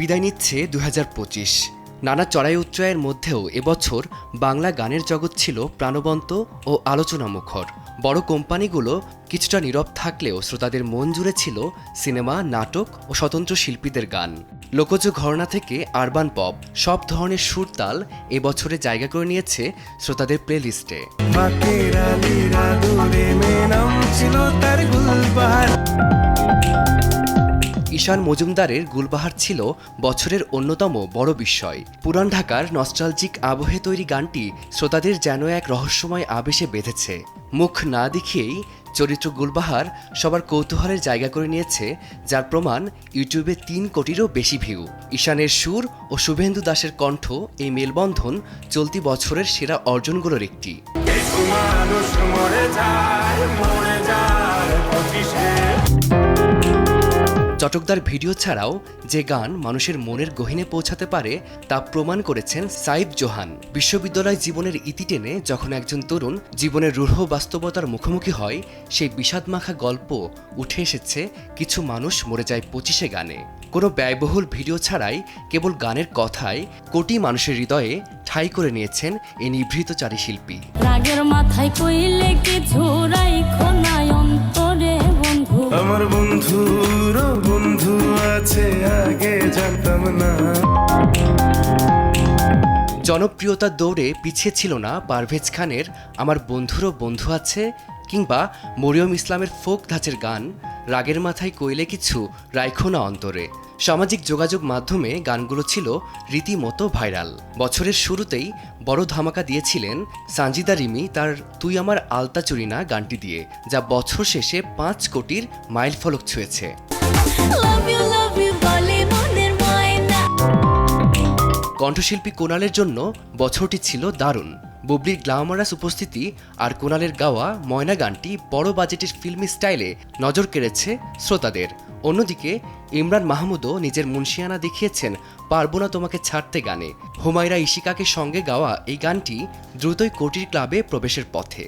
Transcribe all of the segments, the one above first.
বিদায় নিচ্ছে ২০২৫। নানা চড়াই উচ্চয়ের মধ্যেও এবছর বাংলা গানের জগৎ ছিল প্রাণবন্ত ও আলোচনামুখর। বড় কোম্পানিগুলো কিছুটা নীরব থাকলেও শ্রোতাদের মন জুড়ে ছিল সিনেমা, নাটক ও স্বতন্ত্র শিল্পীদের গান। লোকজ ঘরানা থেকে আরবান পপ, সব ধরনের সুরতাল এবছরে জায়গা করে নিয়েছে শ্রোতাদের প্লেলিস্টে। ঈশান মজুমদারের গুলবাহার ছিল বছরের অন্যতম বড় বিস্ময়। পুরান ঢাকার নস্টালজিক আবহে তৈরি গানটি শ্রোতাদের যেন এক রহস্যময় আবেশে বেঁধেছে। মুখ না দেখিয়েই চরিত্র গুলবাহার সবার কৌতূহলের জায়গা করে নিয়েছে, যার প্রমাণ ইউটিউবে ৩ কোটিরও বেশি ভিউ। ঈশানের সুর ও শুভেন্দু দাসের কণ্ঠ, এই মেলবন্ধন চলতি বছরের সেরা অর্জনগুলোর একটি। চটকদার ভিডিও ছাড়াও যে গান মানুষের মনের গহীনে পৌঁছাতে পারে তা প্রমাণ করেছেন সাইফ জোহান। বিশ্ববিদ্যালয় জীবনের ইতি টেনে যখন একজন তরুণ জীবনের রূঢ় বাস্তবতার মুখোমুখি হয়, সেই বিষাদমাখা গল্প উঠে এসেছে কিছু মানুষ মরে যায় ২৫ গানে। কোনো ব্যয়বহুল ভিডিও ছাড়াই কেবল গানের কথায় কোটি মানুষের হৃদয়ে ঠাঁই করে নিয়েছেন এই নিভৃতচারী শিল্পী। রাগের মাথায় কইলে কিছু রাইখো না অন্তরে বন্ধু, আমার বন্ধুর বন্ধু আছে আগে জানতাম না। জনপ্রিয়তার দৌড়ে পিছিয়ে ছিল না পারভেজ খানের আমার বন্ধুরও বন্ধু আছে, কিংবা মরিয়ম ইসলামের ফোক ধাঁচের গান রাগের মাথায় কইলে কিছু রাইখো না অন্তরে। সামাজিক যোগাযোগ মাধ্যমে গানগুলো ছিল রীতিমতো ভাইরাল। বছরের শুরুতেই বড় ধামাকা দিয়েছিলেন সানজিদা রিমি তার তুই আমার আলতা চুরি না গানটি দিয়ে, যা বছর শেষে ৫ কোটির মাইলফলক ছুঁয়েছে। কণ্ঠশিল্পী কোনালের জন্য বছরটি ছিল দারুণ। বুবলির গ্ল্যামারাস উপস্থিতি আর কোনালের গাওয়া ময়না গানটি বড় বাজেটের ফিল্মি স্টাইলে নজর কেড়েছে শ্রোতাদের। অন্যদিকে ইমরান মাহমুদও নিজের মুন্সিয়ানা দেখিয়েছেন পারবো না তোমাকে ছাড়তে গানে। হুমায়রা ইশিকাকে সঙ্গে গাওয়া এই গানটি দ্রুতই কোটির ক্লাবে প্রবেশের পথে।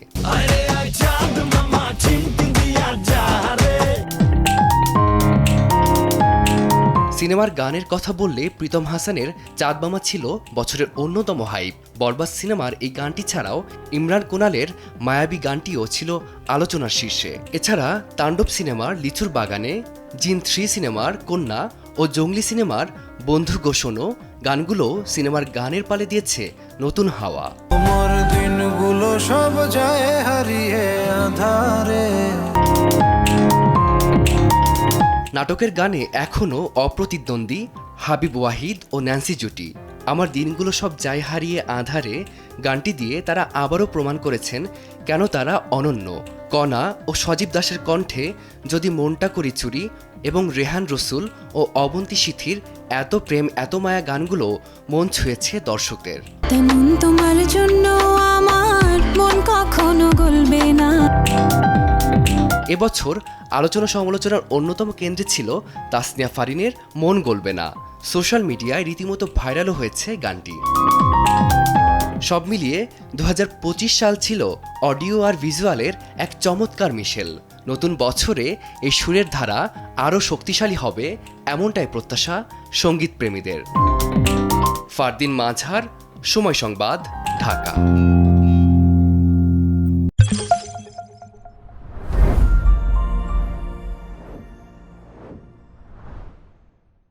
সিনেমার গানের কথা বললে প্রীতম হাসানের চাঁদমামা ছিল বছরের অন্যতম হাইপ। বরবাদ সিনেমার এই গানটি ছাড়াও ইমরান কোনালের মায়াবী গানটিও ছিল আলোচনার শীর্ষে। এছাড়া তাণ্ডব সিনেমার লিচুর বাগানে, জিন 3 সিনেমার কন্যা ও জঙ্গলি সিনেমার বন্ধু গোষণও গানগুলো সিনেমার গানের পালে দিয়েছে নতুন হাওয়া। তোমার দিনগুলো সব যায় হারিয়ে আঁধারে। নাটকের গানে এখনও অপ্রতিদ্বন্দ্বী হাবিব ওয়াহিদ ও ন্যান্সি জুটি। আমার দিনগুলো সব যায় হারিয়ে আঁধারে গানটি দিয়ে তারা আবারও প্রমাণ করেছেন কেন তারা অনন্য। কণা ও সজীব দাসের কণ্ঠে যদি মনটা করি চুরি এবং রেহান রসুল ও অবন্তী সিথির এত প্রেম এত মায়া গানগুলো মন ছুঁয়েছে দর্শকদের। তেমন তোমার জন্য আমার মন কখনো গলবে না। এবছর আলোচনা সমালোচনার অন্যতম কেন্দ্রে ছিল তাসনিয়া ফারিনের মন গলবে না। সোশ্যাল মিডিয়ায় রীতিমতো ভাইরালও হয়েছে গানটি। সব মিলিয়ে ২০২৫ সাল ছিল অডিও আর ভিজুয়ালের এক চমৎকার মিশেল। নতুন বছরে এই সুরের ধারা আরও শক্তিশালী হবে এমনটাই প্রত্যাশা সঙ্গীত প্রেমীদের। ফারদিন মাঝার, সময় সংবাদ, ঢাকা।